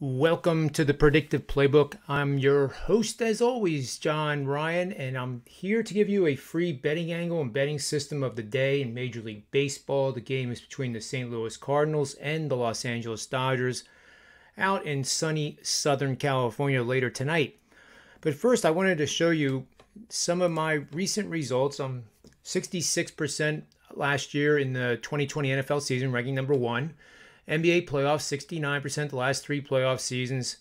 Welcome to the Predictive Playbook. I'm your host, as always, John Ryan, and I'm here to give you a free betting angle and betting system of the day in Major League Baseball. The game is between the St. Louis Cardinals and the Los Angeles Dodgers out in sunny Southern California later tonight. But first, I wanted to show you some of my recent results. I'm 66% last year in the 2020 NFL season, ranking number one. NBA playoffs, 69% the last three playoff seasons.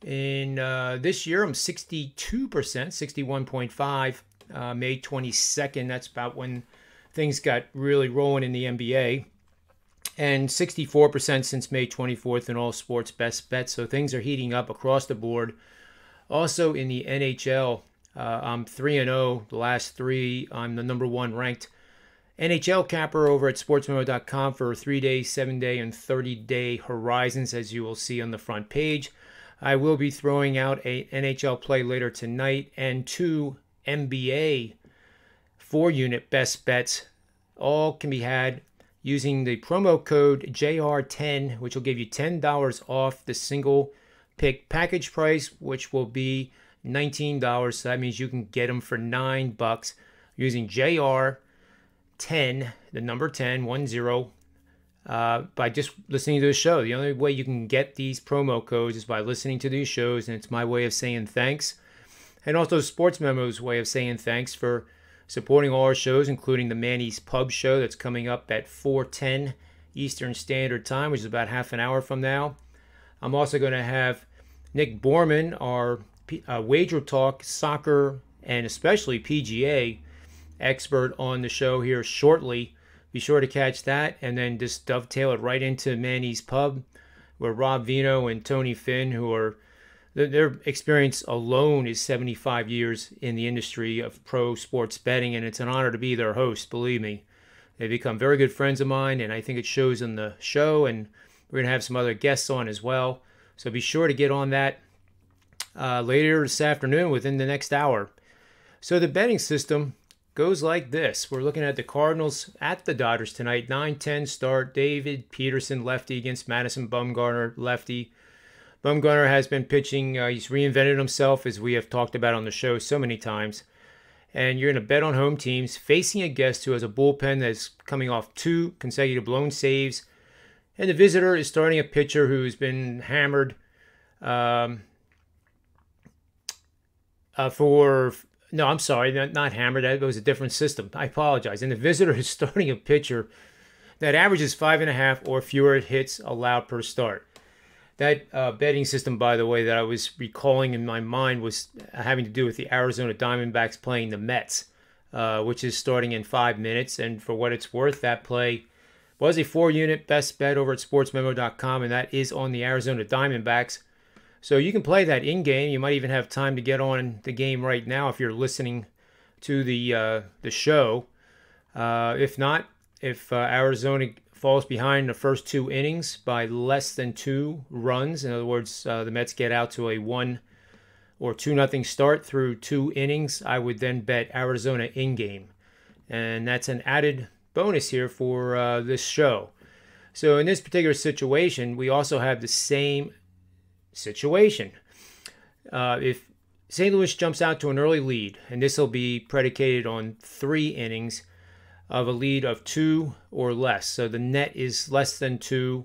In this year, I'm 62%, 61.5. May 22nd, that's about when things got really rolling in the NBA. And 64% since May 24th in all sports best bets. So things are heating up across the board. Also in the NHL, I'm 3-0 the last three. I'm the number one ranked NHL capper over at sportsmemo.com for 3-day, 7-day, and 30-day horizons, as you will see on the front page. I will be throwing out a NHL play later tonight and two NBA 4-unit best bets. All can be had using the promo code JR10, which will give you $10 off the single pick package price, which will be $19. So that means you can get them for $9 using JR10, the number 10, 10, by just listening to the show. The only way you can get these promo codes is by listening to these shows, and it's my way of saying thanks. And also Sports Memo's way of saying thanks for supporting all our shows, including the Manny's Pub show that's coming up at 4:10 Eastern Standard Time, which is about half an hour from now. I'm also going to have Nick Borman, our Wager Talk, soccer, and especially PGA expert on the show here shortly. Be sure to catch that and then just dovetail it right into Manny's Pub, where Rob Vino and Tony Finn, who are their experience alone is 75 years in the industry of pro sports betting, and it's an honor to be their host, believe me. They've become very good friends of mine, and I think it shows in the show, and we're going to have some other guests on as well. So be sure to get on that later this afternoon within the next hour. So the betting system goes like this. We're looking at the Cardinals at the Dodgers tonight. 9-10 start. David Peterson, lefty, against Madison Bumgarner, lefty. Bumgarner has been pitching. He's reinvented himself, as we have talked about on the show so many times. And you're going to bet on home teams facing a guest who has a bullpen that's coming off two consecutive blown saves. And the visitor is starting a pitcher who's been hammered No, I'm sorry, not hammered. That was a different system. I apologize. And the visitor is starting a pitcher that averages 5.5 or fewer hits allowed per start. That betting system, by the way, that I was recalling in my mind was having to do with the Arizona Diamondbacks playing the Mets, which is starting in 5 minutes. And for what it's worth, that play was a 4-unit best bet over at sportsmemo.com, and that is on the Arizona Diamondbacks. So you can play that in-game. You might even have time to get on the game right now if you're listening to the show. If not, if Arizona falls behind the first two innings by less than 2 runs, in other words, the Mets get out to a 1 or 2-0 start through 2 innings, I would then bet Arizona in-game. And that's an added bonus here for this show. So in this particular situation, we also have the same situation. If St. Louis jumps out to an early lead, and this will be predicated on 3 innings of a lead of 2 or less, so the net is less than 2,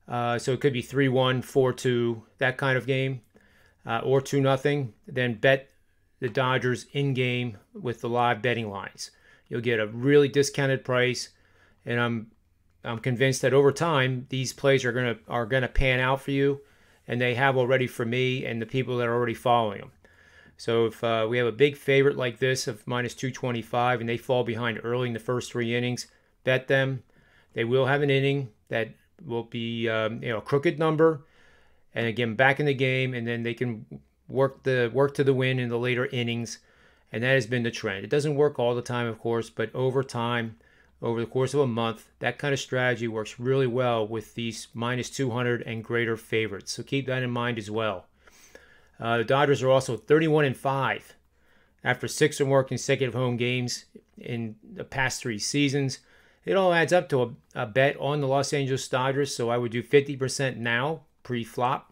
so it could be 3-1, 4-2, that kind of game, or 2-0, then bet the Dodgers in game with the live betting lines. You'll get a really discounted price, and I'm convinced that over time these plays are gonna pan out for you, and they have already for me and the people that are already following them. So if we have a big favorite like this of minus 225 and they fall behind early in the first 3 innings, bet them. They will have an inning that will be a crooked number, and again back in the game, and then they can work to the win in the later innings, and that has been the trend. It doesn't work all the time, of course, but over time, over the course of a month, that kind of strategy works really well with these minus 200 and greater favorites. So keep that in mind as well. The Dodgers are also 31-5 after 6 or more consecutive home games in the past 3 seasons. It all adds up to a bet on the Los Angeles Dodgers, so I would do 50% now, pre-flop.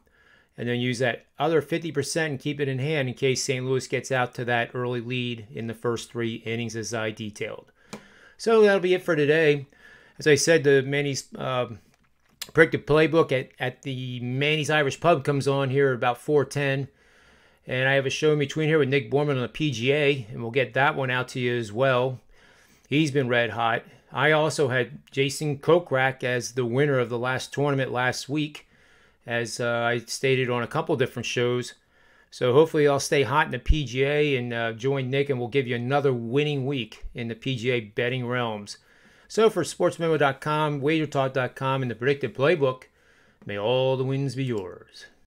and then use that other 50% and keep it in hand in case St. Louis gets out to that early lead in the first 3 innings as I detailed. So that'll be it for today. As I said, the Manny's predictive playbook at the Manny's Irish Pub comes on here about 4:10. And I have a show in between here with Nick Borman on the PGA, and we'll get that one out to you as well. He's been red hot. I also had Jason Kokrak as the winner of the last tournament last week, as I stated on a couple different shows. So hopefully I'll stay hot in the PGA and join Nick, and we'll give you another winning week in the PGA betting realms. So for SportsMemo.com, WagerTalk.com, and the Predictive Playbook, may all the wins be yours.